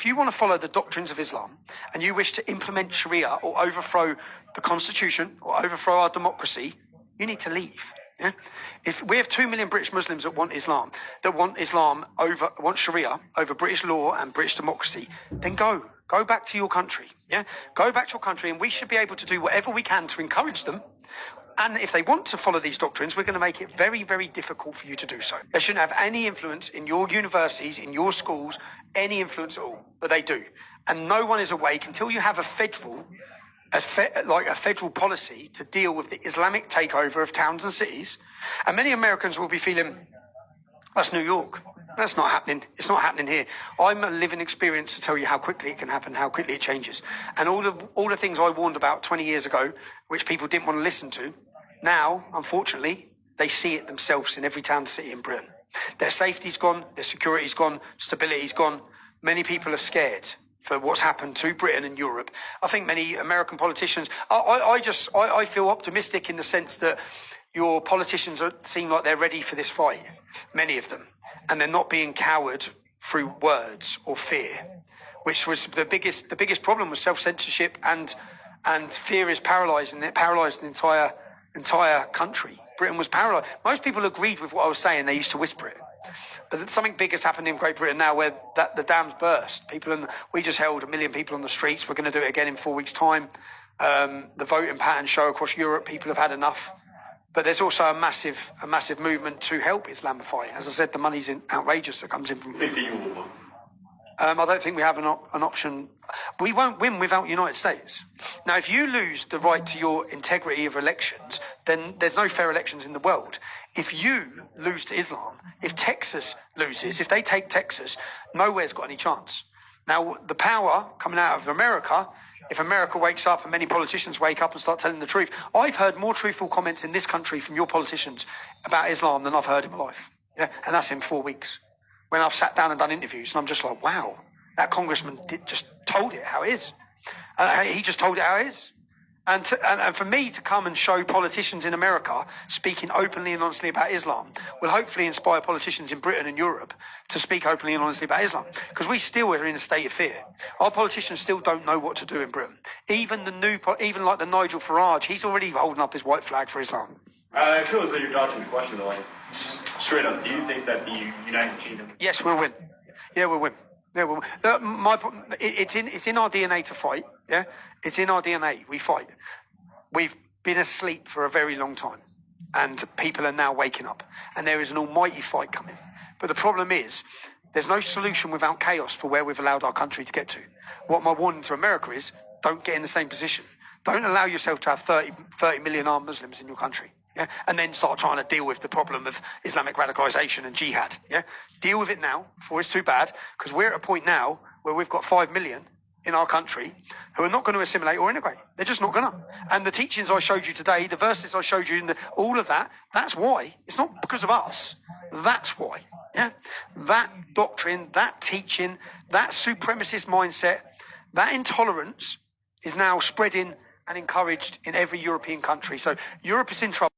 if you want to follow the doctrines of Islam and you wish to implement Sharia or overthrow the constitution or overthrow our democracy, you need to leave. Yeah? If we have 2 million British Muslims that want Islam want Sharia over British law and British democracy, then go back to your country. Yeah, go back to your country, and we should be able to do whatever we can to encourage them. And if they want to follow these doctrines, we're going to make it very, very difficult for you to do so. They shouldn't have any influence in your universities, in your schools, any influence at all, but they do. And no one is awake until you have a federal policy to deal with the Islamic takeover of towns and cities. And many Americans will be feeling, that's New York. That's not happening. It's not happening here. I'm a living experience to tell you how quickly it can happen, how quickly it changes. And all the things I warned about 20 years ago, which people didn't want to listen to, now, unfortunately, they see it themselves in every town and city in Britain. Their safety's gone, their security's gone, stability's gone. Many people are scared for what's happened to Britain and Europe. I think many American politicians, I feel optimistic in the sense that your politicians seem like they're ready for this fight, many of them. And they're not being cowed through words or fear, which was the biggest problem was self-censorship and fear is paralysed the entire country. Britain was paralysed. Most people agreed with what I was saying. They used to whisper it. But something big has happened in Great Britain now where the dam's burst. We just held 1 million people on the streets. We're going to do it again in 4 weeks' time. The voting patterns show across Europe people have had enough. But there's also a massive movement to help Islamify. As I said, the money's outrageous that comes in from. I don't think we have an option. We won't win without the United States. Now, if you lose the right to your integrity of elections, then there's no fair elections in the world. If you lose to Islam, if Texas loses, if they take Texas, nowhere's got any chance. Now, the power coming out of America, if America wakes up and many politicians wake up and start telling the truth, I've heard more truthful comments in this country from your politicians about Islam than I've heard in my life. Yeah, and that's in 4 weeks. When I've sat down and done interviews, and I'm just like, wow, that congressman just told it how it is. He just told it how it is. And for me to come and show politicians in America speaking openly and honestly about Islam will hopefully inspire politicians in Britain and Europe to speak openly and honestly about Islam. Because we still are in a state of fear. Our politicians still don't know what to do in Britain. Even like the Nigel Farage, he's already holding up his white flag for Islam. I feel as though you're dodging the question, though. Straight up, do you think that the United Kingdom... Yes, we'll win. Yeah, we'll win. Yeah, we'll win. It's in our DNA to fight. Yeah, it's in our DNA. We fight. We've been asleep for a very long time, and people are now waking up. And there is an almighty fight coming. But the problem is, there's no solution without chaos for where we've allowed our country to get to. What my warning to America is, don't get in the same position. Don't allow yourself to have 30 million armed Muslims in your country. Yeah? And then start trying to deal with the problem of Islamic radicalisation and jihad. Yeah? Deal with it now before it's too bad, because we're at a point now where we've got 5 million in our country who are not going to assimilate or integrate. They're just not going to. And the teachings I showed you today, the verses I showed you, all of that, that's why. It's not because of us. That's why. Yeah? That doctrine, that teaching, that supremacist mindset, that intolerance is now spreading and encouraged in every European country. So Europe is in trouble.